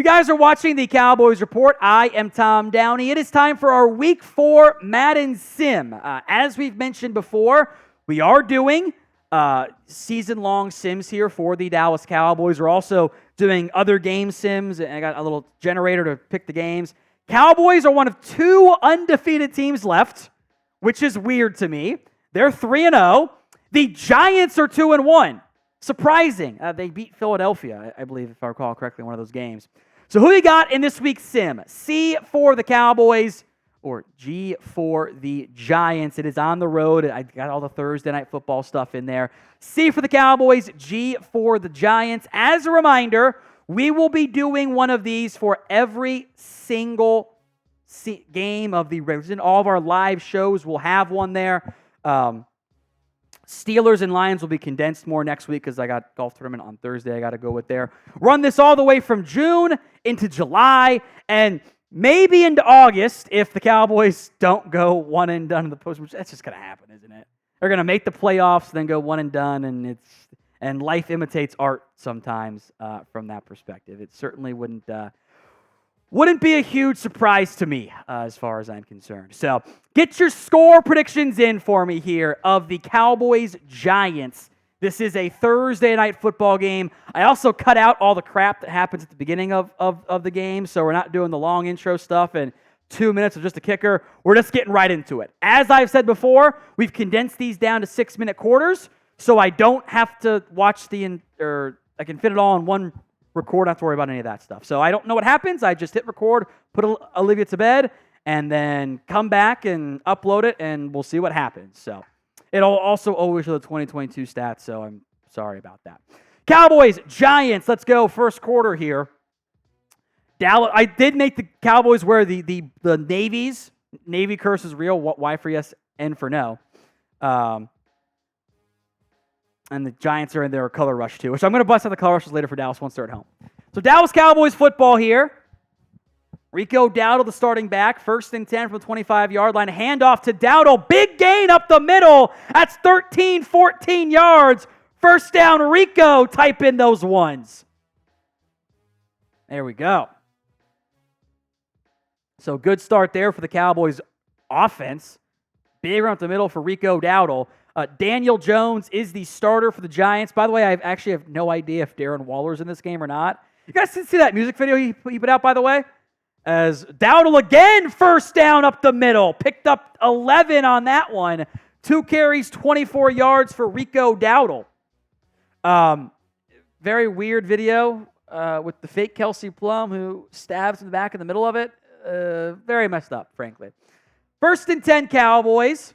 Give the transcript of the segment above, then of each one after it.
You guys are watching the Cowboys Report. I am Tom Downey. It is time for our Week 4 Madden Sim. As we've mentioned before, we are doing season-long sims here for the Dallas Cowboys. We're also doing other game sims, and I got a little generator to pick the games. Cowboys are one of 2 undefeated teams left, which is weird to me. They're 3-0. The Giants are 2-1. Surprising. They beat Philadelphia, I believe, if I recall correctly, in one of those games. So who you got in this week's sim? C for the Cowboys or G for the Giants. It is on the road. I got all the Thursday night football stuff in there. C for the Cowboys, G for the Giants. As a reminder, we will be doing one of these for every single game of the regular season. All of our live shows will have one there. Steelers and Lions will be condensed more next week because I got golf tournament on Thursday I got to go with there. Run this all the way from June into July and maybe into August if the Cowboys don't go one and done in the post, which that's just going to happen, isn't it? They're going to make the playoffs, then go one and done, and life imitates art sometimes from that perspective. It certainly wouldn't be a huge surprise to me as far as I'm concerned. So get your score predictions in for me here of the Cowboys-Giants. This is a Thursday night football game. I also cut out all the crap that happens at the beginning of the game, so we're not doing the long intro stuff and 2 minutes of just a kicker. We're just getting right into it. As I've said before, we've condensed these down to 6-minute quarters, so I don't have to watch I can fit it all in one record, not to worry about any of that stuff. So I don't know what happens. I just hit record, put Olivia to bed, and then come back and upload it, and we'll see what happens. So it'll also always show the 2022 stats, so I'm sorry about that. Cowboys, Giants, let's go first quarter here. Dallas, I did make the Cowboys wear the navies. Navy curse is real. Y for yes, N for no. And the Giants are in their color rush too, which I'm going to bust out the color rushes later for Dallas once they're at home. So Dallas Cowboys football here. Rico Dowdle, the starting back. 1st and 10 from the 25-yard line. Handoff to Dowdle. Big gain up the middle. That's 13, 14 yards. First down, Rico. Type in those ones. There we go. So good start there for the Cowboys offense. Big run up the middle for Rico Dowdle. Daniel Jones is the starter for the Giants. By the way, I actually have no idea if Darren Waller's in this game or not. You guys didn't see that music video he put out, by the way? As Dowdle again, first down up the middle. Picked up 11 on that one. 2 carries, 24 yards for Rico Dowdle. Very weird video with the fake Kelsey Plum who stabs in the back in the middle of it. Very messed up, frankly. 1st and 10 Cowboys.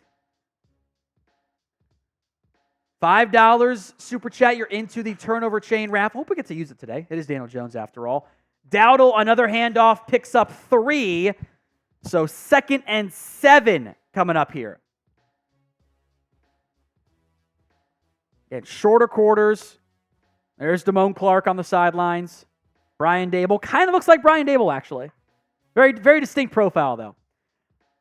$5 super chat. You're into the turnover chain raffle. Hope we get to use it today. It is Daniel Jones after all. Dowdle, another handoff, picks up 3. So 2nd and 7 coming up here. And shorter quarters. There's Damone Clark on the sidelines. Brian Dable. Kind of looks like Brian Dable, actually. Very, very distinct profile, though.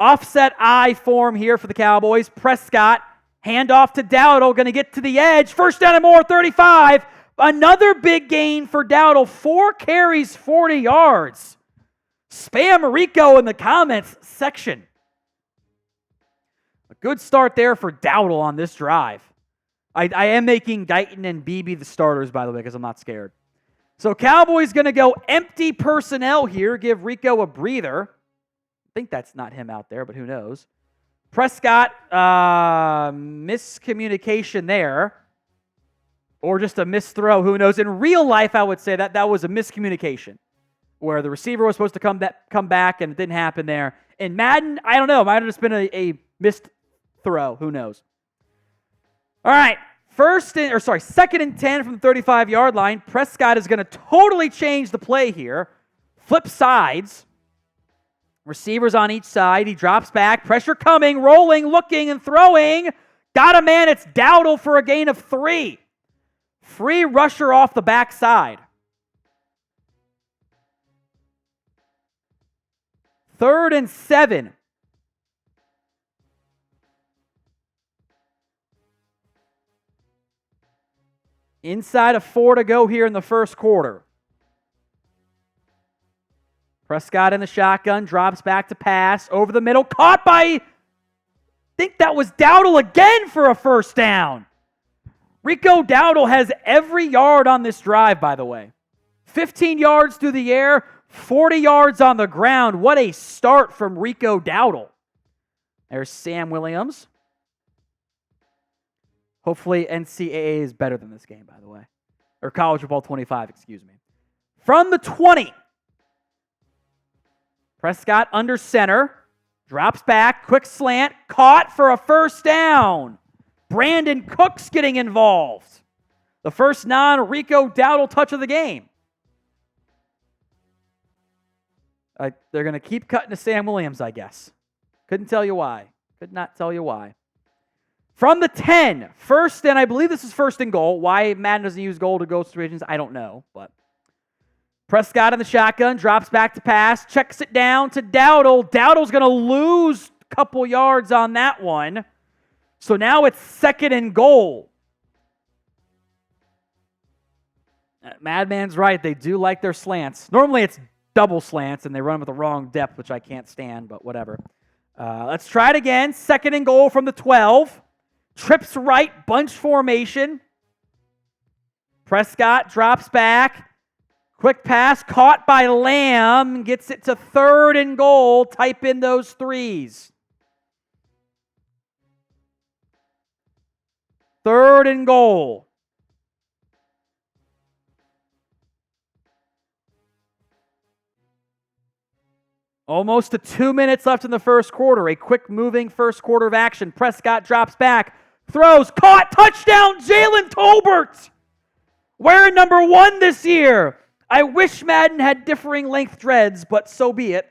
Offset I form here for the Cowboys. Prescott. Handoff to Dowdle, going to get to the edge. First down and more, 35. Another big gain for Dowdle. 4 carries, 40 yards. Spam Rico in the comments section. A good start there for Dowdle on this drive. I am making Guyton and Beebe the starters, by the way, because I'm not scared. So Cowboys going to go empty personnel here, give Rico a breather. I think that's not him out there, but who knows. Prescott, miscommunication there, or just a misthrow, who knows. In real life, I would say that was a miscommunication, where the receiver was supposed to come back, and it didn't happen there. In Madden, I don't know. It might have just been a missed throw. Who knows? All right, 2nd and 10 from the 35-yard line. Prescott is going to totally change the play here. Flip sides. Receivers on each side. He drops back. Pressure coming, rolling, looking, and throwing. Got a man. It's Dowdle for a gain of 3. Free rusher off the backside. 3rd and 7. Inside of 4 to go here in the first quarter. Prescott in the shotgun, drops back to pass, over the middle, caught by, I think that was Dowdle again for a first down. Rico Dowdle has every yard on this drive, by the way. 15 yards through the air, 40 yards on the ground. What a start from Rico Dowdle. There's Sam Williams. Hopefully NCAA is better than this game, by the way. Or College Football 25, excuse me. From the 20. Prescott under center. Drops back, quick slant, caught for a first down. Brandon Cooks getting involved. The first non-Rico Dowdle touch of the game. They're going to keep cutting to Sam Williams, I guess. Couldn't tell you why. Could not tell you why. From the 10, first and I believe this is first and goal. Why Madden doesn't use goal to go situations, I don't know. But Prescott in the shotgun, drops back to pass, checks it down to Dowdle. Dowdle's going to lose a couple yards on that one. So now it's second and goal. Madman's right. They do like their slants. Normally it's double slants, and they run with the wrong depth, which I can't stand, but whatever. Let's try it again. Second and goal from the 12. Trips right, bunch formation. Prescott drops back. Quick pass, caught by Lamb. Gets it to third and goal. Type in those threes. Third and goal. Almost to 2 minutes left in the first quarter. A quick moving first quarter of action. Prescott drops back. Throws, caught, touchdown, Jalen Tolbert. Wearing number 1 this year. I wish Madden had differing length dreads, but so be it.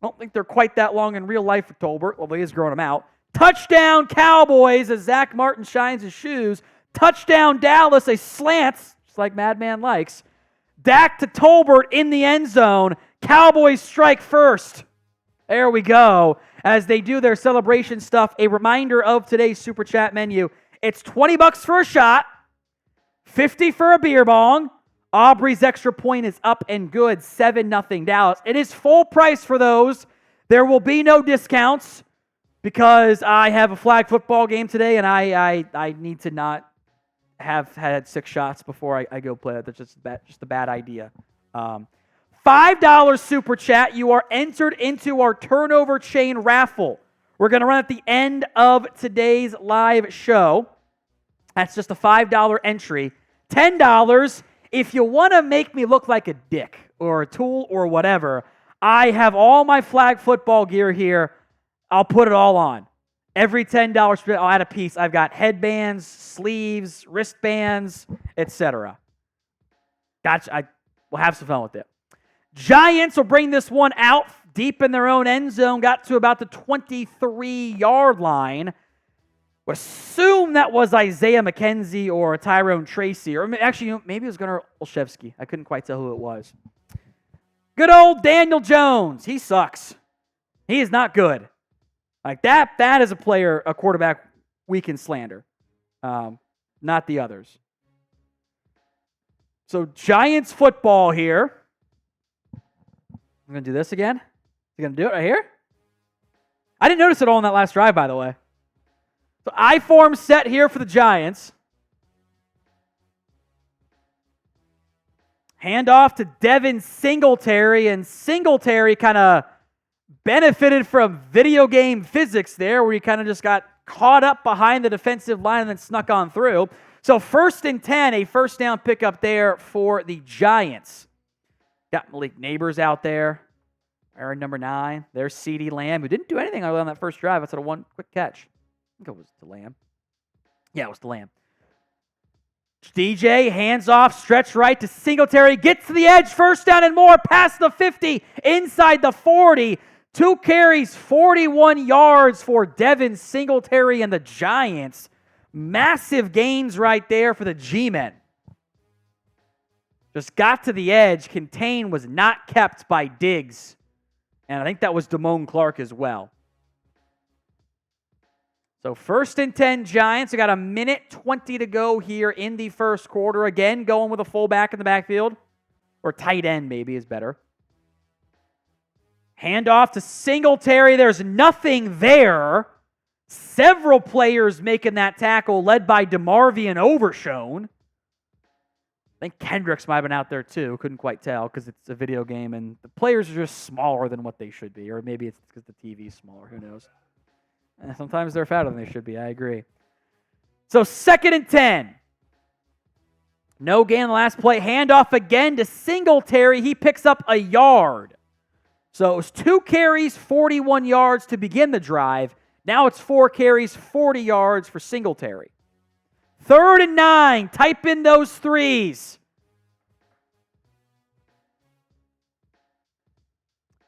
I don't think they're quite that long in real life for Tolbert, although he is growing them out. Touchdown, Cowboys, as Zach Martin shines his shoes. Touchdown, Dallas, a slant, just like Madman likes. Dak to Tolbert in the end zone. Cowboys strike first. There we go. As they do their celebration stuff, a reminder of today's Super Chat menu. It's $20 for a shot, $50 for a beer bong. Aubrey's extra point is up and good, 7-0 Dallas. It is full price for those. There will be no discounts because I have a flag football game today, and I need to not have had 6 shots before I go play. That's just a bad idea. $5 Super Chat. You are entered into our turnover chain raffle. We're going to run at the end of today's live show. That's just a $5 entry. $10 if you want to make me look like a dick or a tool or whatever. I have all my flag football gear here. I'll put it all on. Every $10, I'll add a piece. I've got headbands, sleeves, wristbands, etc. Gotcha. We'll have some fun with it. Giants will bring this one out deep in their own end zone. Got to about the 23-yard line. Would assume that was Isaiah McKenzie or Tyrone Tracy. Or actually, maybe it was Gunnar Olszewski. I couldn't quite tell who it was. Good old Daniel Jones. He sucks. He is not good. Like that is a quarterback we can slander. Not the others. So Giants football here. I'm going to do this again. You going to do it right here? I didn't notice it all in that last drive, by the way. So I-form set here for the Giants. Hand off to Devin Singletary, and Singletary kind of benefited from video game physics there, where he kind of just got caught up behind the defensive line and then snuck on through. So 1st and 10, a first down pickup there for the Giants. Got Malik Nabers out there. Aaron number 9. There's CeeDee Lamb, who didn't do anything other than that first drive. That's a one quick catch. I think it was to Lamb. Yeah, it was to Lamb. DJ, hands off, stretch right to Singletary. Gets to the edge, first down and more, past the 50, inside the 40. 2 carries, 41 yards for Devin Singletary and the Giants. Massive gains right there for the G-men. Just got to the edge. Contain was not kept by Diggs. And I think that was Damone Clark as well. So 1st and 10 Giants. We got 1:20 to go here in the first quarter. Again, going with a fullback in the backfield. Or tight end maybe is better. Handoff to Singletary. There's nothing there. Several players making that tackle, led by DeMarvion Overshone. I think Kendricks might have been out there too. Couldn't quite tell because it's a video game and the players are just smaller than what they should be. Or maybe it's because the TV's smaller. Who knows? Sometimes they're fatter than they should be. I agree. So 2nd and 10. No gain on the last play. Handoff again to Singletary. He picks up a yard. So it was 2 carries, 41 yards to begin the drive. Now it's 4 carries, 40 yards for Singletary. 3rd and 9. Type in those threes.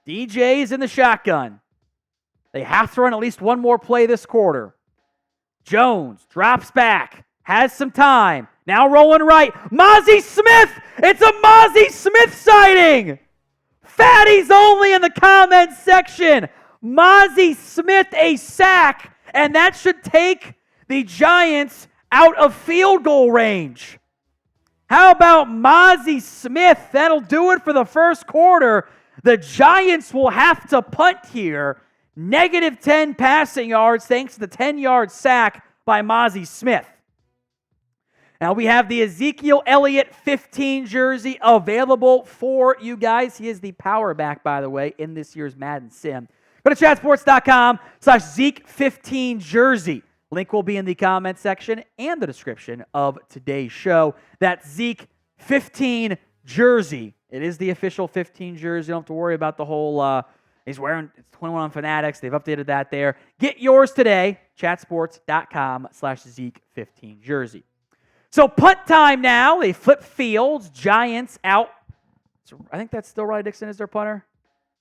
DJ's in the shotgun. They have to run at least one more play this quarter. Jones drops back. Has some time. Now rolling right. Mozzie Smith! It's a Mozzie Smith sighting! Fatties only in the comments section. Mozzie Smith a sack, and that should take the Giants out of field goal range. How about Mozzie Smith? That'll do it for the first quarter. The Giants will have to punt here. -10 passing yards thanks to the 10-yard sack by Mozzie Smith. Now we have the Ezekiel Elliott 15 jersey available for you guys. He is the power back, by the way, in this year's Madden Sim. Go to chatsports.com/Zeke15 jersey. Link will be in the comment section and the description of today's show. That Zeke 15 jersey. It is the official 15 jersey. You don't have to worry about the whole, he's wearing, it's 21 on Fanatics. They've updated that there. Get yours today, chatsports.com/Zeke15 jersey. So punt time now. They flip fields. Giants out. So I think that's still Riley Dixon is their punter.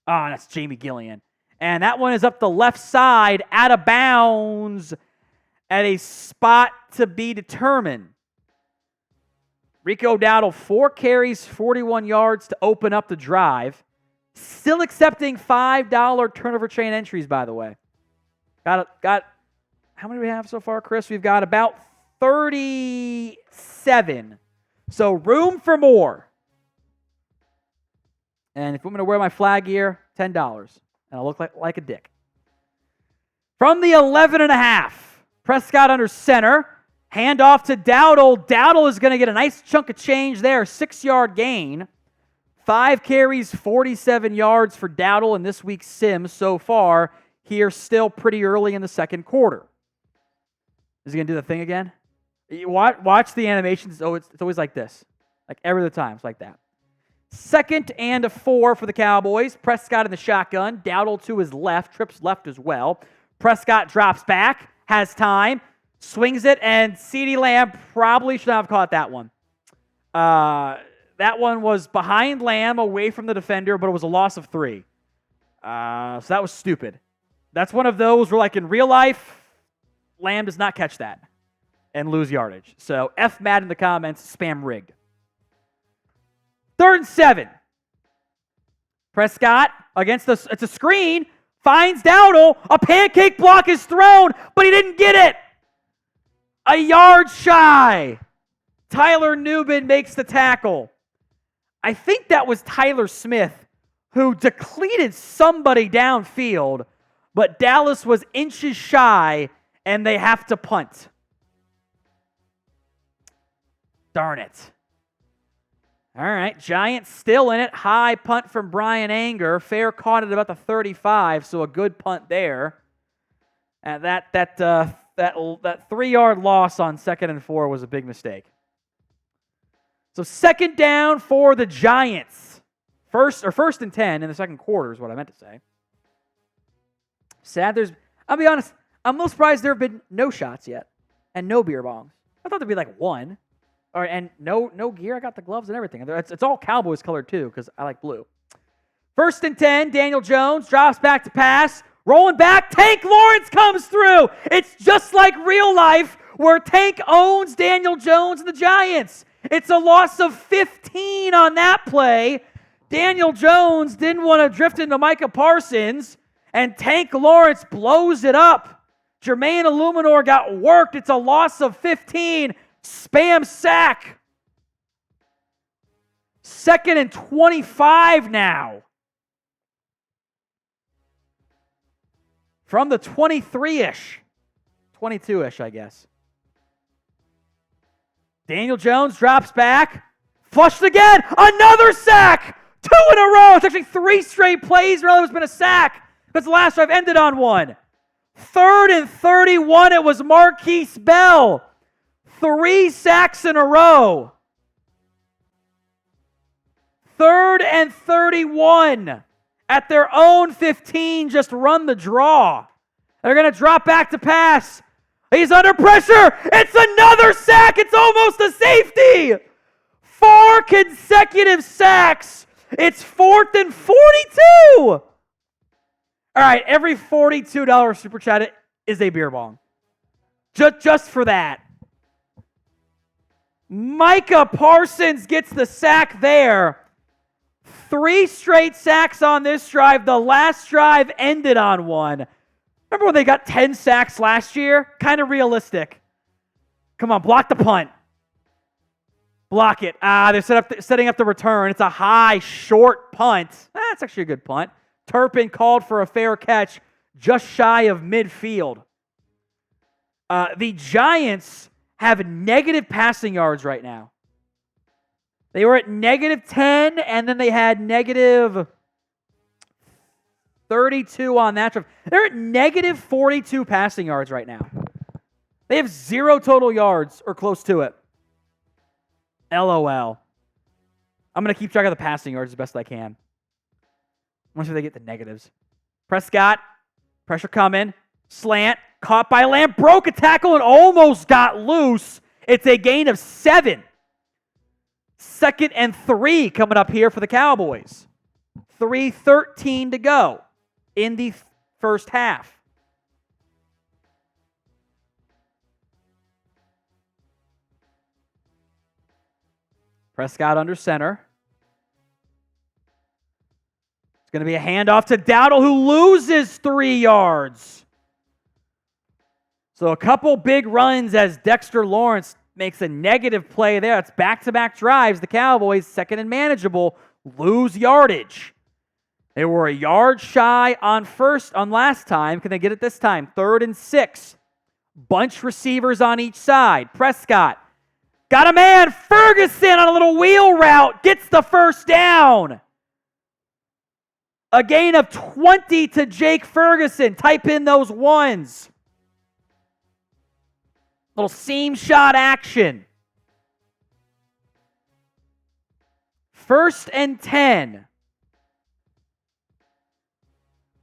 Oh, that's Jamie Gillian. And that one is up the left side, out of bounds at a spot to be determined. Rico Dowdle, 4 carries, 41 yards to open up the drive. Still accepting $5 turnover chain entries, by the way. Got how many do we have so far, Chris? We've got about 37. So room for more. And if I'm going to wear my flag gear, $10. And I'll look like a dick. From the 11.5, Prescott under center. Handoff to Dowdle. Dowdle is going to get a nice chunk of change there. 6-yard gain. 5 carries, 47 yards for Dowdle in this week's sim so far. Here still pretty early in the second quarter. Is he going to do the thing again? Watch the animations. Oh, it's always like this. Like every other time, it's like that. 2nd and 4 for the Cowboys. Prescott in the shotgun. Dowdle to his left. Trips left as well. Prescott drops back. Has time. Swings it. And CeeDee Lamb probably should not have caught that one. That one was behind Lamb, away from the defender, but it was a loss of 3. So that was stupid. That's one of those where, like in real life, Lamb does not catch that and lose yardage. So F Matt in the comments, spam rigged. 3rd and 7. Prescott against it's a screen, finds Dowdle. A pancake block is thrown, but he didn't get it. A yard shy. Tyler Nubin makes the tackle. I think that was Tyler Smith who decleated somebody downfield, but Dallas was inches shy, and they have to punt. Darn it. All right, Giants still in it. High punt from Brian Anger. Fair caught at about the 35, so a good punt there. And that 3-yard loss on 2nd and 4 was a big mistake. So 2nd down for the Giants. First and 10 in the second quarter is what I meant to say. Sad I'll be honest, I'm most surprised there have been no shots yet and no beer bongs. I thought there'd be like one. And no gear. I got the gloves and everything. It's all Cowboys colored too because I like blue. 1st and 10, Daniel Jones drops back to pass. Rolling back, Tank Lawrence comes through. It's just like real life where Tank owns Daniel Jones and the Giants. It's a loss of 15 on that play. Daniel Jones didn't want to drift into Micah Parsons, and Tank Lawrence blows it up. Jermaine Illuminor got worked. It's a loss of 15. Spam sack. 2nd and 25 now. from the 23-ish. 22-ish, I guess. Daniel Jones drops back. Flushed again. Another sack. 2 in a row. It's actually 3 straight plays where there's been a sack. Because the last drive ended on one. 3rd and 31. It was Marquise Bell. 3 sacks in a row. 3rd and 31. At their own 15, just run the draw. They're going to drop back to pass. He's under pressure. It's another sack. It's almost a safety. 4 consecutive sacks. It's 4th and 42. All right, every $42 super chat is a beer bong. Just for that. Micah Parsons gets the sack there. 3 straight sacks on this drive. The last drive ended on one. Remember when they got 10 sacks last year? Kind of realistic. Come on, block the punt. Block it. They're setting up the return. It's a high, short punt. That's actually a good punt. Turpin called for a fair catch just shy of midfield. The Giants have negative passing yards right now. They were at -10, and then they had -32 on that drive. They're at -42 passing yards right now. They have 0 total yards or close to it. LOL. I'm going to keep track of the passing yards as best I can. Once they get the negatives. Prescott, pressure coming, slant, caught by Lamb, broke a tackle and almost got loose. It's a gain of 7. 2nd and 3 coming up here for the Cowboys. 3:13 to go in the first half. Prescott under center. It's going to be a handoff to Doughtery, who loses 3 yards. So a couple big runs as Dexter Lawrence makes a negative play there. It's back-to-back drives. The Cowboys, 2nd and manageable, lose yardage. They were a yard shy on last time. Can they get it this time? 3rd and 6. Bunch receivers on each side. Prescott got a man. Ferguson on a little wheel route gets the first down. A gain of 20 to Jake Ferguson. Type in those ones. Little seam shot action. 1st and 10.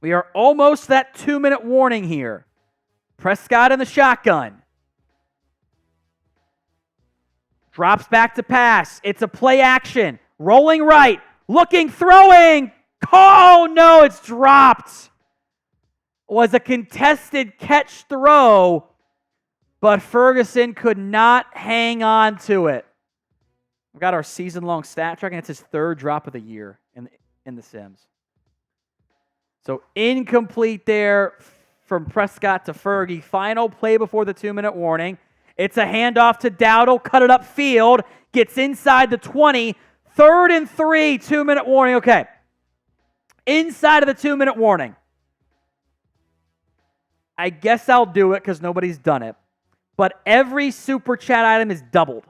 We are almost that 2-minute warning here. Prescott in the shotgun. Drops back to pass. It's a play action. Rolling right. Looking, throwing. Oh, no, it's dropped. Was a contested catch throw, but Ferguson could not hang on to it. We've got our season-long stat track, and it's his 3rd drop of the year in the Sims. So incomplete there from Prescott to Fergie. Final play before the 2-minute warning. It's a handoff to Doughtery, cut it upfield, gets inside the 20. 3rd and 3, 2-minute warning. Okay. Inside of the 2-minute warning. I guess I'll do it because nobody's done it. But every super chat item is doubled.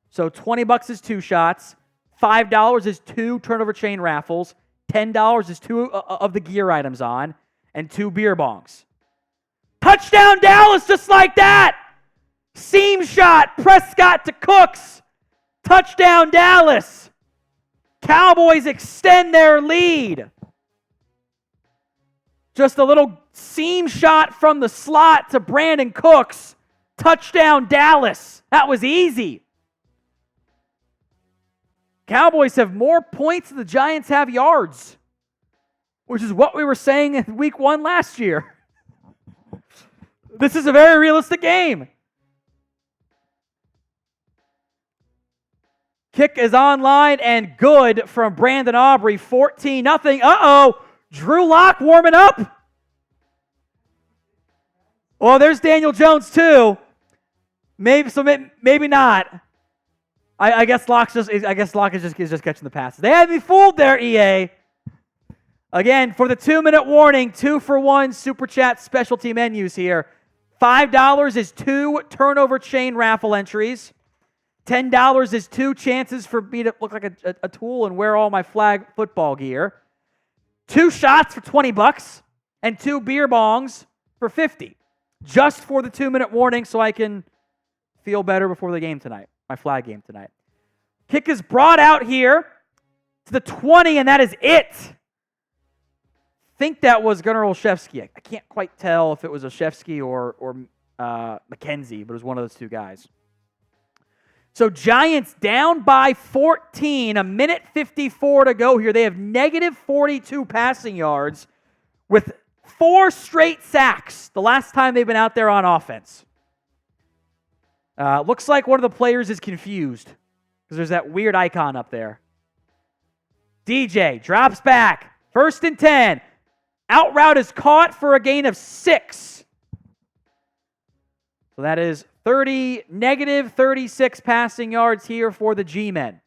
So $20 is 2 shots. $5 is 2 turnover chain raffles. $10 is 2 of the gear items on. And 2 beer bongs. Touchdown Dallas just like that. Seam shot. Prescott to Cooks. Touchdown Dallas. Cowboys extend their lead. Just a little seam shot from the slot to Brandon Cooks. Touchdown Dallas. That was easy. Cowboys have more points than the Giants have yards, which is what we were saying in week 1 last year. This is a very realistic game. Kick is online and good from Brandon Aubrey. 14-0. Uh-oh. Drew Lock warming up. Well, there's Daniel Jones too. Maybe not. I guess Lock is just catching the passes. They had me fooled there, EA. Again, for the 2-minute warning, 2-for-1 Super Chat specialty menus here. $5 is 2 turnover chain raffle entries. $10 is 2 chances for me to look like a tool and wear all my flag football gear. 2 shots for $20 and 2 beer bongs for $50. Just for the 2-minute warning so I can feel better before the game tonight, my flag game tonight. Kick is brought out here to the 20, and that is it. I think that was Gunnar Olszewski. I can't quite tell if it was Olszewski or McKenzie, but it was one of those two guys. So Giants down by 14, 1:54 to go here. They have negative 42 passing yards with 4 straight sacks the last time they've been out there on offense. Looks like one of the players is confused because there's that weird icon up there. DJ drops back. 1st and 10. Out route is caught for a gain of 6. So that is negative 36 passing yards here for the G-men.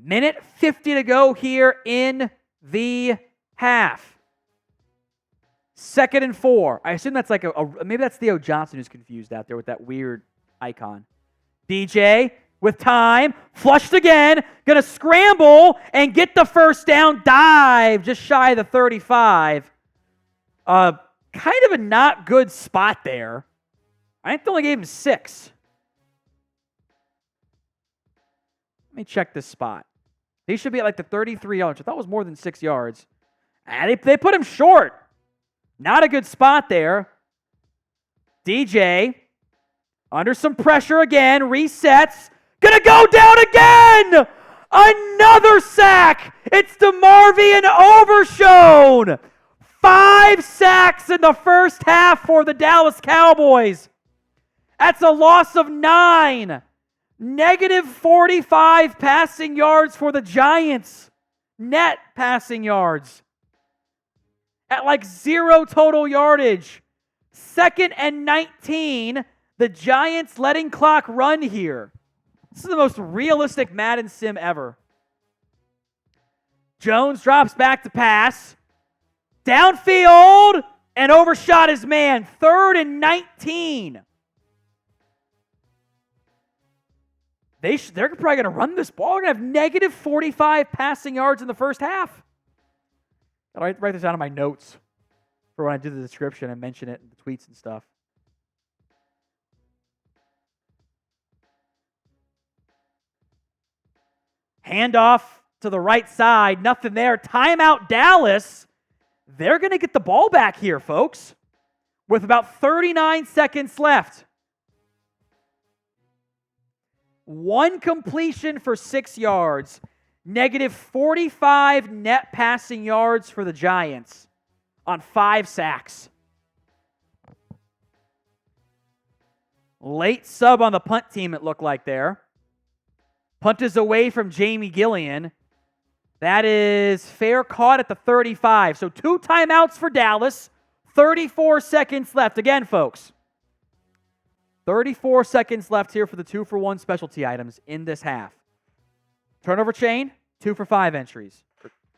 1:50 to go here in the half. 2nd and 4. I assume that's like maybe that's Theo Johnson who's confused out there with that weird icon. DJ with time, flushed again, gonna scramble and get the first down, dive just shy of the 35. Kind of a not good spot there. I think they only gave him 6. Let me check this spot. He should be at like the 33 yards. I thought it was more than 6 yards. And they put him short. Not a good spot there. DJ, under some pressure again, resets. Gonna go down again! Another sack! It's DeMarvion Overshown! 5 sacks in the first half for the Dallas Cowboys. That's a loss of 9. Negative 45 passing yards for the Giants. Net passing yards. At like 0 total yardage. 2nd and 19. The Giants letting clock run here. This is the most realistic Madden sim ever. Jones drops back to pass. Downfield and overshot his man. 3rd and 19. They're probably going to run this ball. They're going to have negative 45 passing yards in the first half. I'll write this down in my notes for when I do the description and mention it in the tweets and stuff. Handoff to the right side. Nothing there. Timeout Dallas. They're going to get the ball back here, folks, with about 39 seconds left. 1 completion for 6 yards. Negative 45 net passing yards for the Giants on 5 sacks. Late sub on the punt team, it looked like there. Punt is away from Jamie Gillian. That is fair caught at the 35. So 2 timeouts for Dallas. 34 seconds left. Again, folks, 34 seconds left here for the 2-for-1 specialty items in this half. Turnover chain, 2 for 5 entries.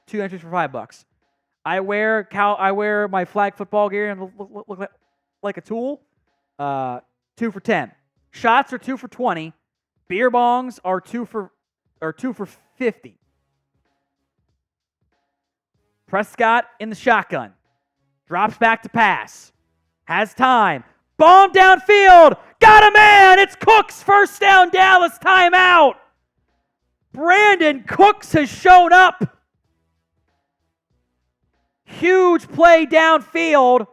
2 entries for $5. I wear my flag football gear and look like a tool. 2 for 10. Shots are 2 for 20. Beer bongs are 2 for 50. Prescott in the shotgun. Drops back to pass. Has time. Bomb downfield. Got a man. It's Cooks. First down, Dallas. Timeout. Brandon Cooks has shown up. Huge play downfield.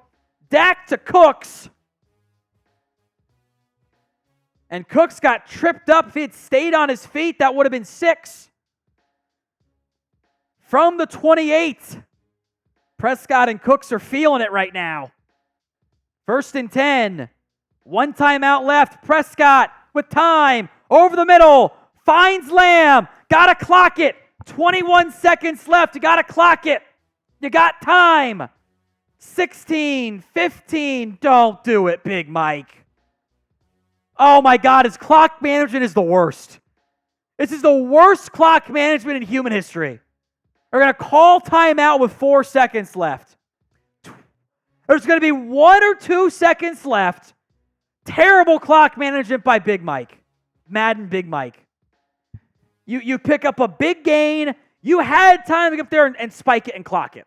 Dak to Cooks. And Cooks got tripped up. If he had stayed on his feet, that would have been 6. From the 28. Prescott and Cooks are feeling it right now. 1st and 10. 1 timeout left. Prescott with time. Over the middle. Finds Lamb. Gotta clock it. 21 seconds left. You gotta clock it. You got time. 16, 15. Don't do it, Big Mike. Oh my God, his clock management is the worst. This is the worst clock management in human history. We're going to call timeout with 4 seconds left. There's going to be 1 or 2 seconds left. Terrible clock management by Big Mike. Madden Big Mike. You pick up a big gain. You had time to get up there and spike it and clock it.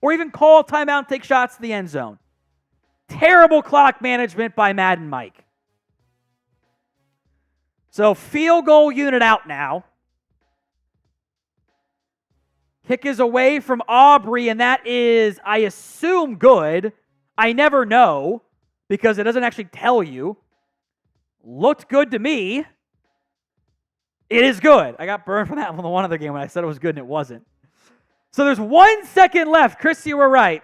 Or even call a timeout and take shots to the end zone. Terrible clock management by Madden Mike. So field goal unit out now. Kick is away from Aubrey, and that is, I assume, good. I never know because it doesn't actually tell you. Looked good to me. It is good. I got burned from that one other game when I said it was good and it wasn't. So there's 1 second left. Chris, you were right.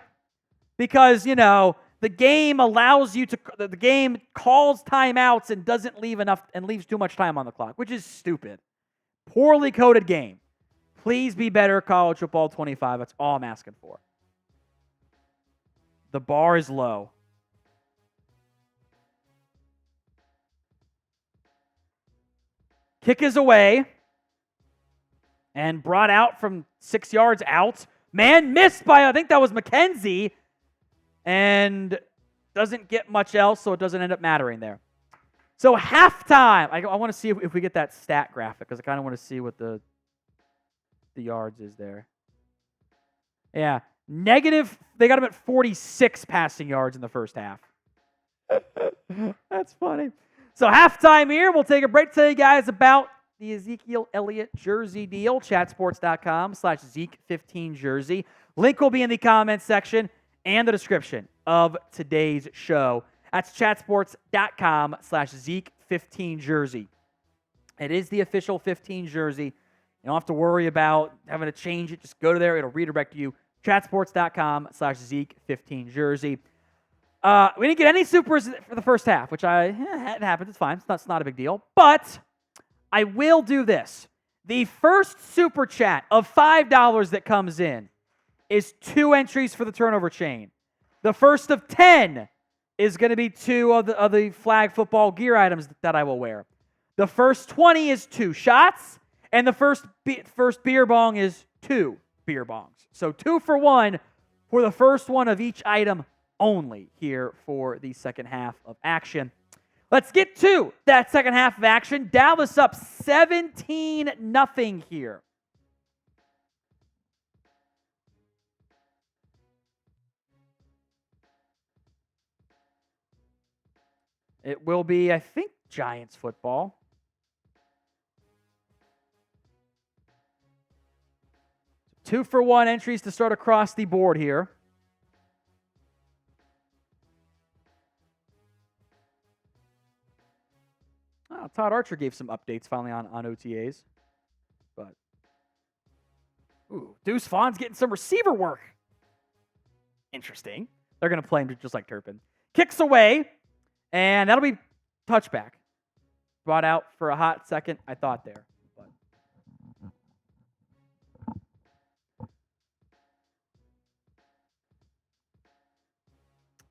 Because, the game allows you to, the game calls timeouts and doesn't leave enough and leaves too much time on the clock, which is stupid. Poorly coded game. Please be better, College Football 25. That's all I'm asking for. The bar is low. Kick is away. And brought out from 6 yards out. Man missed by, I think that was McKenzie. And doesn't get much else, so it doesn't end up mattering there. So halftime. I want to see if we get that stat graphic because I kind of want to see what the yards is there. Yeah. Negative, they got him at 46 passing yards in the first half. That's funny. So halftime here. We'll take a break to tell you guys about the Ezekiel Elliott jersey deal. Chatsports.com/Zeke15 jersey. Link will be in the comments section and the description of today's show. That's chatsports.com/Zeke15 jersey. It is the official 15 jersey. You don't have to worry about having to change it. Just go to there. It'll redirect you. Chatsports.com/Zeke15 jersey. We didn't get any supers for the first half, which it happens. It's fine. It's not a big deal. But I will do this. The first super chat of $5 that comes in is 2 entries for the turnover chain. The first of 10 is going to be 2 of the flag football gear items that I will wear. The first 20 is 2 shots. And the first beer bong is 2 beer bongs. So 2 for 1 for the first one of each item only here for the second half of action. Let's get to that second half of action. Dallas up 17-0 here. It will be, I think, Giants football. Two for 1 entries to start across the board here. Oh, Todd Archer gave some updates finally on OTAs. But, Deuce Vaughn's getting some receiver work. Interesting. They're going to play him just like Turpin. Kicks away, and that'll be touchback. Brought out for a hot second, I thought there.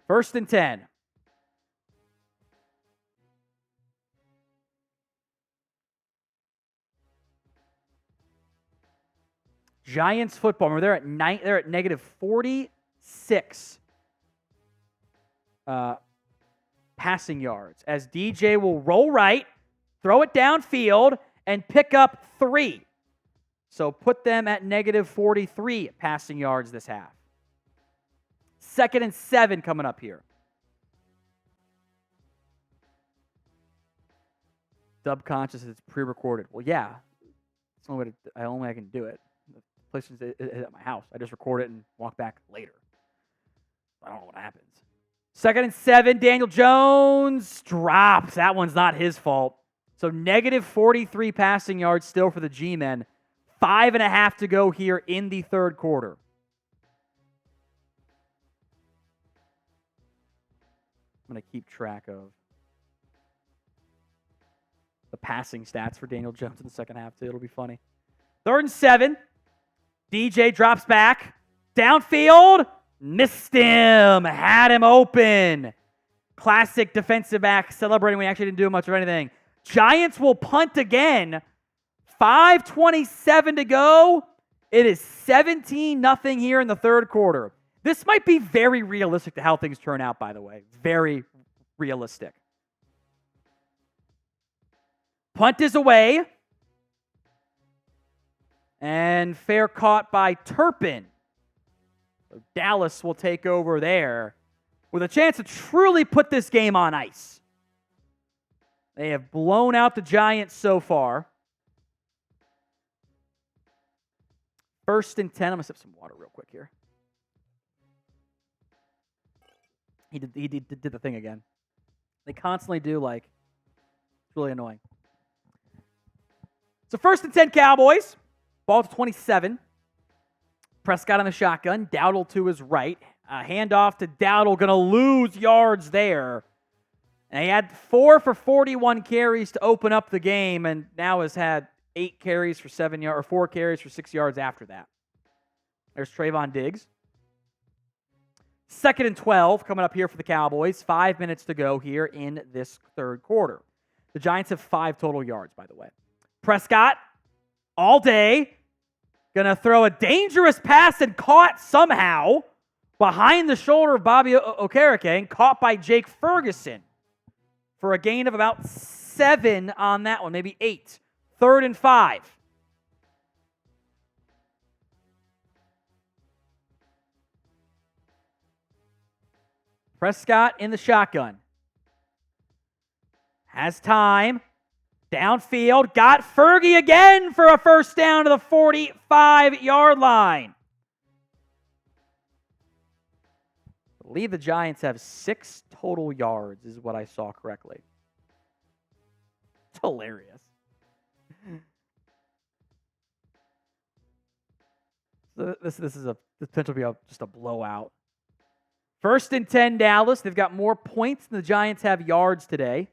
First and 10. Giants football. Remember, they're at negative 46 passing yards. As DJ will roll right, throw it downfield, and pick up 3. So put them at negative 43 passing yards this half. 2nd and 7 coming up here. Subconscious is pre-recorded. Well, yeah. It's the only way I can do it. The place is at my house. I just record it and walk back later. I don't know what happens. 2nd and 7. Daniel Jones drops. That one's not his fault. So negative 43 passing yards still for the G-men. 5.5 to go here in the third quarter. I'm going to keep track of the passing stats for Daniel Jones in the second half, too. It'll be funny. 3rd and 7. DJ drops back. Downfield. Missed him. Had him open. Classic defensive back celebrating when he actually didn't do much of anything. Giants will punt again 5:27 to go. It is 17-0 here in the third quarter. This might be very realistic to how things turn out, by the way. Very realistic. Punt is away. And fair caught by Turpin. So Dallas will take over there with a chance to truly put this game on ice. They have blown out the Giants so far. 1st and 10. I'm going to sip some water real quick here. He did the thing again. They constantly do, like, it's really annoying. So 1st and 10 Cowboys. Ball to 27. Prescott on the shotgun. Dowdle to his right. Handoff to Dowdle. Going to lose yards there. And he had 4 for 41 carries to open up the game, and now has had 8 carries for 7 yards, or 4 carries for 6 yards after that. There's Trayvon Diggs. 2nd and 12 coming up here for the Cowboys. 5 minutes to go here in this third quarter. The Giants have 5 total yards, by the way. Prescott, all day, going to throw a dangerous pass and caught somehow behind the shoulder of Bobby Okereke and caught by Jake Ferguson for a gain of about 7 on that one, maybe 8. 3rd and 5. Prescott in the shotgun. Has time. Downfield. Got Fergie again for a first down to the 45-yard line. I believe the Giants have 6 total yards, is what I saw correctly. It's hilarious. So this is a potential to be just a blowout. 1st and 10 Dallas. They've got more points than the Giants have yards today.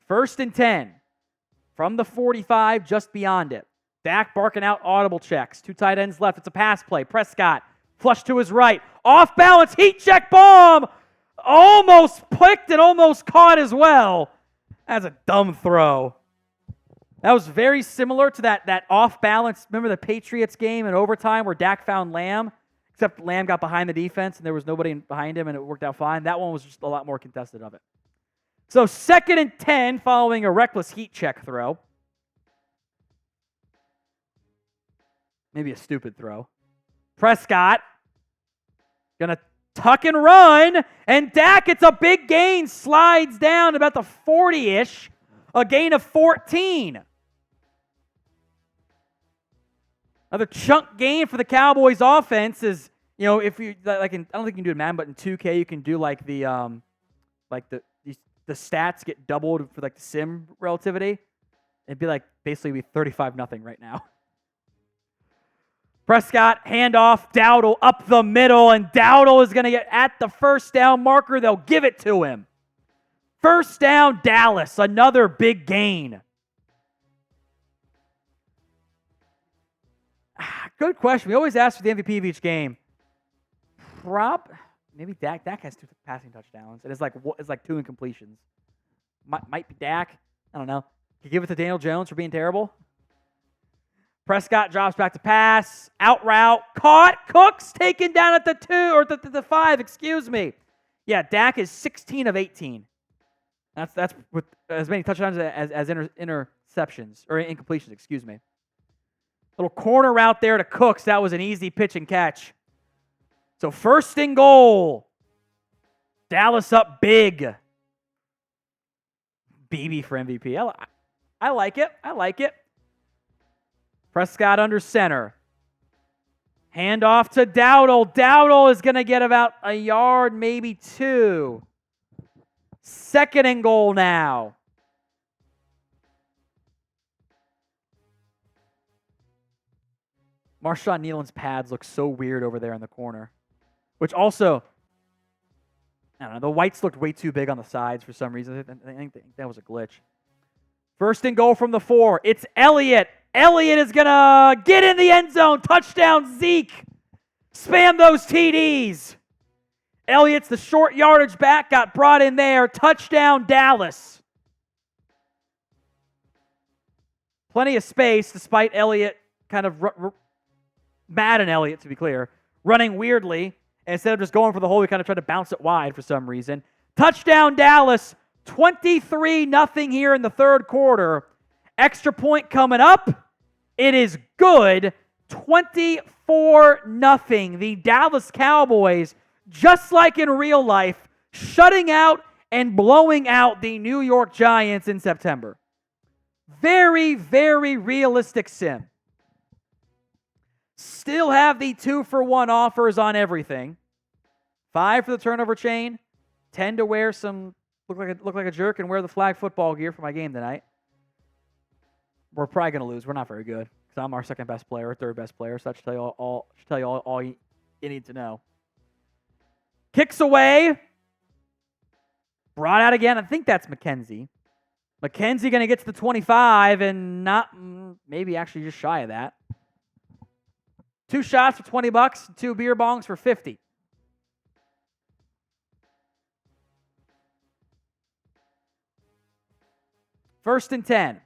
1st and 10 from the 45, just beyond it. Dak barking out audible checks. 2 tight ends left. It's a pass play. Prescott flush to his right. Off balance, heat check bomb. Almost picked and almost caught as well. That's a dumb throw. That was very similar to that off balance. Remember the Patriots game in overtime where Dak found Lamb? Except Lamb got behind the defense and there was nobody behind him and it worked out fine. That one was just a lot more contested of it. So 2nd and 10 following a reckless heat check throw. Maybe a stupid throw. Prescott going to tuck and run. And Dak, it's a big gain, slides down about the 40-ish. A gain of 14. Another chunk gain for the Cowboys offense is, you know, if you like, I don't think you can do it in Madden, but in 2K you can do like the stats get doubled for like the sim relativity. It'd be like basically be 35-0 right now. Prescott handoff, Dowdle up the middle, and Dowdle is going to get at the first down marker. They'll give it to him. 1st down, Dallas, another big gain. Good question. We always ask for the MVP of each game. Maybe Dak. Dak has 2 passing touchdowns. And it's like 2 incompletions. Might be Dak. I don't know. You give it to Daniel Jones for being terrible. Prescott drops back to pass. Out route. Caught. Cooks taken down at the 2 or the 5. Excuse me. Yeah, Dak is 16 of 18. That's with as many touchdowns as interceptions or incompletions. Excuse me. Little corner route there to Cooks. That was an easy pitch and catch. So 1st and goal. Dallas up big. BB for MVP. I like it. I like it. Prescott under center. Handoff to Dowdle. Dowdle is going to get about a yard, maybe 2. 2nd and goal now. Marshawn Nealon's pads look so weird over there in the corner. Which also, I don't know, the whites looked way too big on the sides for some reason. I think that was a glitch. 1st and goal from the 4. It's Elliott. Elliott is going to get in the end zone. Touchdown, Zeke. Spam those TDs. Elliott's the short yardage back, got brought in there. Touchdown, Dallas. Plenty of space despite Elliott kind of Madden Elliott, to be clear, running weirdly. Instead of just going for the hole, he kind of tried to bounce it wide for some reason. Touchdown Dallas, 23-0 here in the third quarter. Extra point coming up. It is good, 24-0. The Dallas Cowboys, just like in real life, shutting out and blowing out the New York Giants in September. Very, very realistic sim. Still have the 2-for-1 offers on everything. 5 for the turnover chain. 10 to wear some, look like a jerk and wear the flag football gear for my game tonight. We're probably going to lose. We're not very good because I'm our second best player, third best player. So that should tell you all you need to know. Kicks away. Brought out again. I think that's McKenzie. McKenzie going to get to the 25 and not, maybe actually just shy of that. 2 shots for $20, 2 beer bongs for 50. First and 10.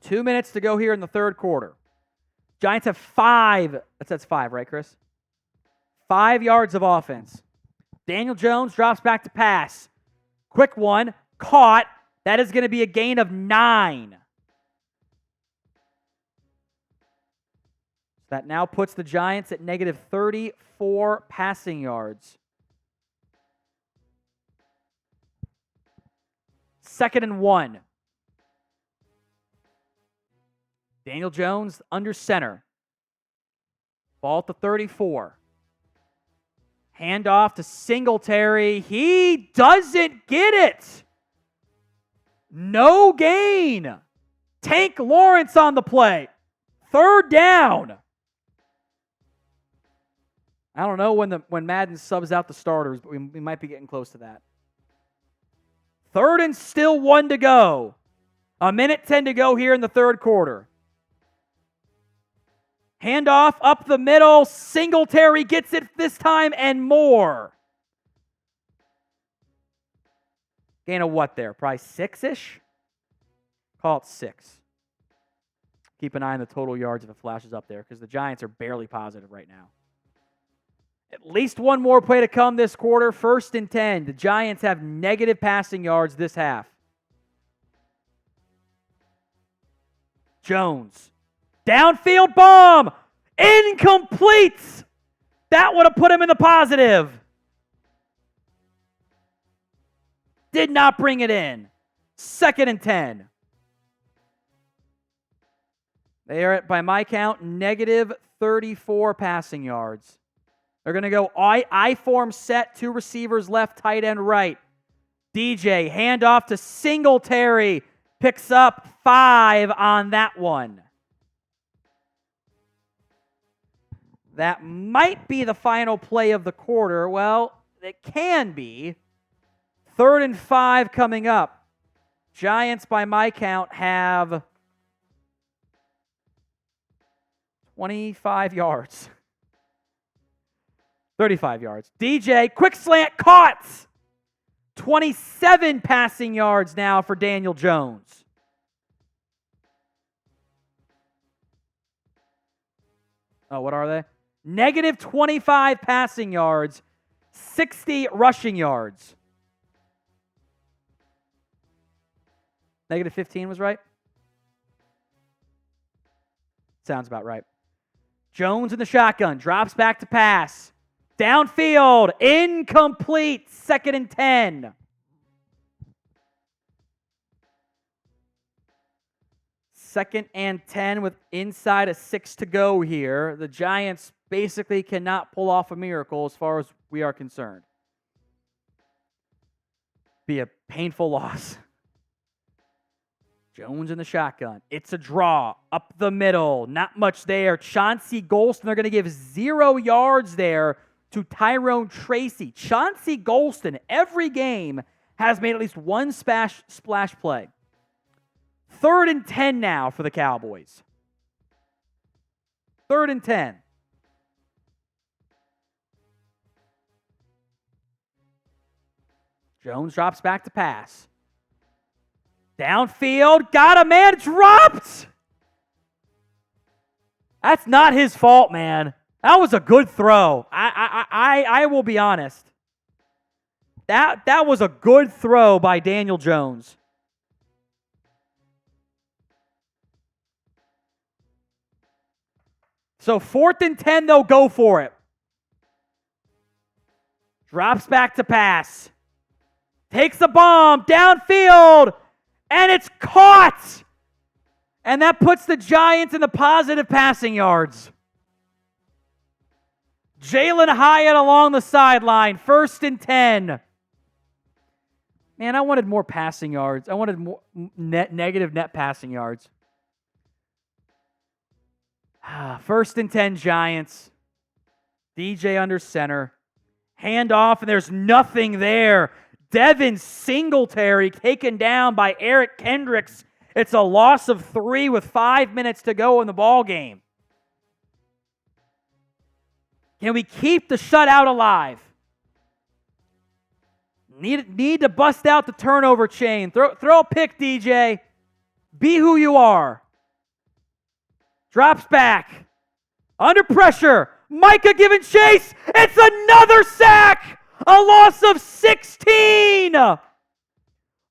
Two minutes to go here in the third quarter. Giants have 5. That's 5, right, Chris? 5 yards of offense. Daniel Jones drops back to pass. Quick one. Caught. That is going to be a gain of 9. That now puts the Giants at negative 34 passing yards. Second and 1. Daniel Jones under center. Ball at the 34. Handoff to Singletary. He doesn't get it. No gain. Tank Lawrence on the play. Third down. I don't know when Madden subs out the starters, but we might be getting close to that. Third and still 1 to go. 1:10 to go here in the third quarter. Handoff up the middle. Singletary gets it this time and more. Gain of what there? Probably 6-ish? Call it 6. Keep an eye on the total yards if it flashes up there because the Giants are barely positive right now. At least one more play to come this quarter. First and 10. The Giants have negative passing yards this half. Jones. Downfield bomb. Incomplete. That would have put him in the positive. Did not bring it in. Second and 10. They are at, by my count, negative 34 passing yards. They're going to go I-form set, 2 receivers left, tight end right. DJ, handoff to Singletary. Picks up 5 on that one. That might be the final play of the quarter. Well, it can be. Third and 5 coming up. Giants, by my count, have 25 yards. 35 yards. DJ, quick slant, caught! 27 passing yards now for Daniel Jones. Oh, what are they? Negative 25 passing yards, 60 rushing yards. Negative 15 was right? Sounds about right. Jones in the shotgun, drops back to pass. Downfield, incomplete, second and 10. Second and 10 with inside of 6 to go here. The Giants basically cannot pull off a miracle as far as we are concerned. Be a painful loss. Jones in the shotgun. It's a draw. Up the middle. Not much there. Chauncey Golston, they're going to give 0 yards there to Tyrone Tracy. Chauncey Golston, every game, has made at least one splash play. Third and 10 now for the Cowboys. Third and 10. Jones drops back to pass. Downfield, got a man, dropped! That's not his fault, man. That was a good throw. I will be honest. That was a good throw by Daniel Jones. So 4th and 10, they'll go for it. Drops back to pass. Takes the bomb downfield, and it's caught. And that puts the Giants in the positive passing yards. Jalen Hyatt along the sideline, 1st and 10. Man, I wanted more passing yards. I wanted more negative net passing yards. 1st and 10 Giants. DJ under center. Handoff, and there's nothing there. Devin Singletary taken down by Eric Kendricks. It's a loss of 3 with 5 minutes to go in the ball game. Can we keep the shutout alive? Need to bust out the turnover chain. Throw a pick, DJ. Be who you are. Drops back. Under pressure. Micah giving chase. It's another sack. A loss of 16.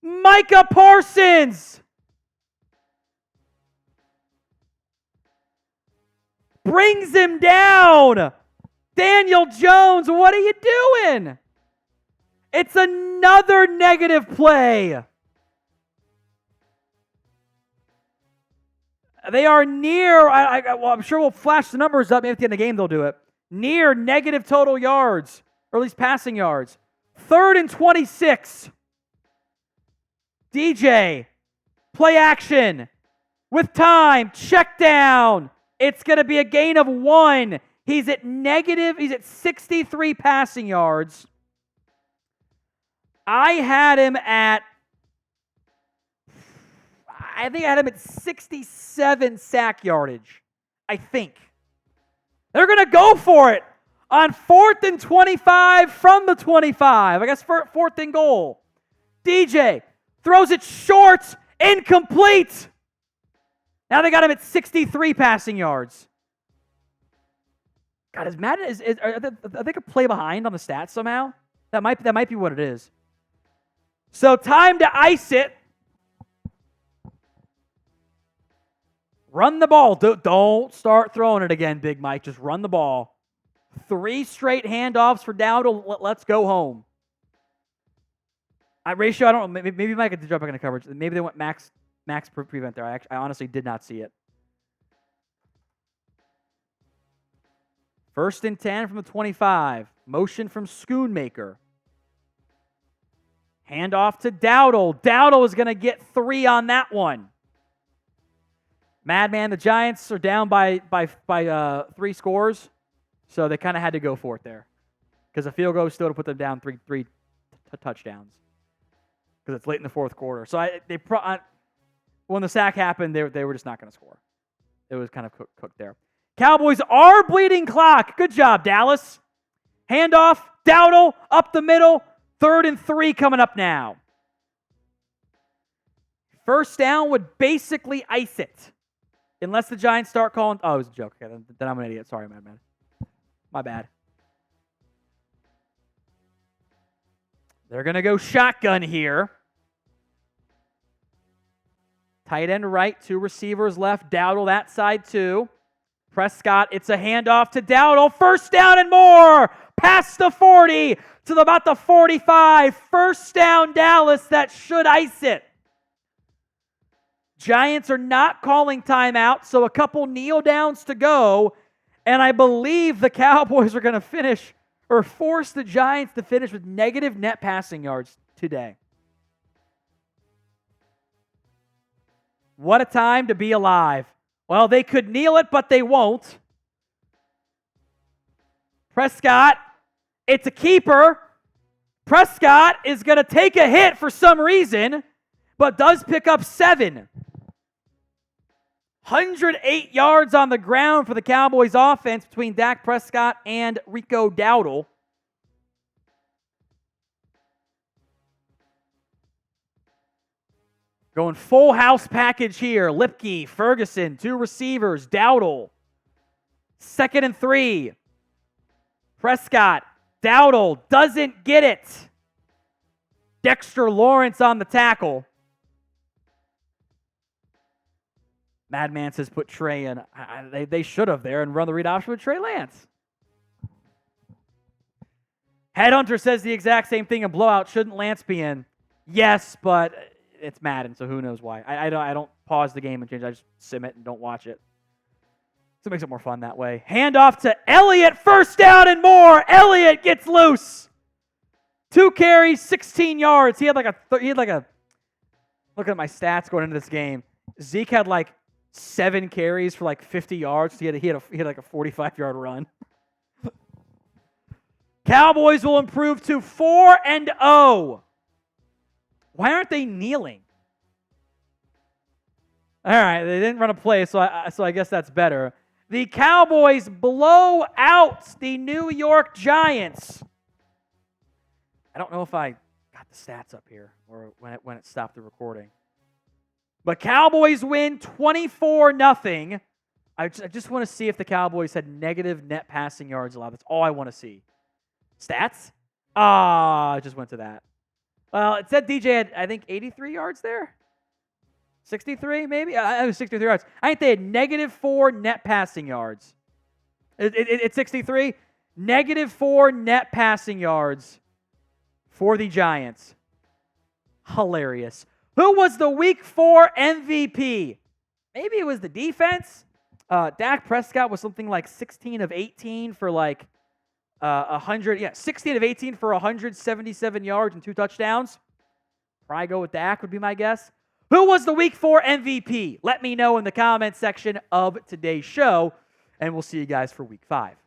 Micah Parsons. Brings him down. Daniel Jones, what are you doing? It's another negative play. They are near, well, I'm sure we'll flash the numbers up. Maybe at the end of the game they'll do it. Near negative total yards, or at least passing yards. 3rd and 26. DJ, play action. With time, check down. It's going to be a gain of 1. He's at 63 passing yards. I think I had him at 67 sack yardage. I think. They're going to go for it on 4th and 25 from the 25. I guess 4th and goal. DJ throws it short, incomplete. Now they got him at 63 passing yards. God, is Madden are they a play behind on the stats somehow? That might be what it is. So time to ice it. Run the ball. Don't start throwing it again, Big Mike. Just run the ball. 3 straight handoffs for Dowdle. Let's go home. Ratio, I don't know. Maybe Micah did jump back into coverage. Maybe they went max prevent there. I honestly did not see it. 1st and 10 from the 25. Motion from Schoonmaker. Handoff to Dowdle. Dowdle is going to get 3 on that one. Madman, the Giants are down by 3 scores, so they kind of had to go for it there. Because a field goal still to put them down three touchdowns. Because it's late in the 4th quarter. So when the sack happened, they were just not going to score. It was kind of cooked there. Cowboys are bleeding clock. Good job, Dallas. Handoff, Dowdle, up the middle. 3rd and 3 coming up now. 1st down would basically ice it. Unless the Giants start calling. Oh, it was a joke. Okay, then I'm an idiot. Sorry, man. My bad. They're going to go shotgun here. Tight end right, 2 receivers left. Dowdle that side too. Prescott, it's a handoff to Dowdle. 1st down and more. Past the 40 to about the 45. 1st down Dallas. That should ice it. Giants are not calling timeout, so a couple kneel downs to go. And I believe the Cowboys are going to finish or force the Giants to finish with negative net passing yards today. What a time to be alive. Well, they could kneel it, but they won't. Prescott, it's a keeper. Prescott is going to take a hit for some reason, but does pick up 7. 108 yards on the ground for the Cowboys offense between Dak Prescott and Rico Dowdle. Going full house package here. Lipke, Ferguson, 2 receivers, Dowdle. 2nd and 3. Prescott, Dowdle doesn't get it. Dexter Lawrence on the tackle. Madman says put Trey in. They should have there and run the read option with Trey Lance. Headhunter says the exact same thing. A blowout. Shouldn't Lance be in? Yes, but it's Madden, so who knows why. I don't pause the game and change. I just sim it and don't watch it. So it makes it more fun that way. Hand off to Elliott. First down and more. Elliott gets loose. 2 carries, 16 yards. He had like a. Look at my stats going into this game. Zeke had like 7 carries for like 50 yards. He had like a 45-yard run. Cowboys will improve to 4-0. Why aren't they kneeling? All right, they didn't run a play, so I guess that's better. The Cowboys blow out the New York Giants. I don't know if I got the stats up here or when it stopped the recording. But Cowboys win 24-0. I just want to see if the Cowboys had negative net passing yards allowed. That's all I want to see. Stats? I just went to that. Well, it said DJ had, I think, 83 yards there. 63, maybe? It was 63 yards. I think they had -4 net passing yards. It's 63. -4 net passing yards for the Giants. Hilarious. Who was the Week 4 MVP? Maybe it was the defense. Dak Prescott was something like 16 of 18 for like 100. Yeah, 16 of 18 for 177 yards and 2 touchdowns. Probably go with Dak would be my guess. Who was the Week 4 MVP? Let me know in the comments section of today's show, and we'll see you guys for Week 5.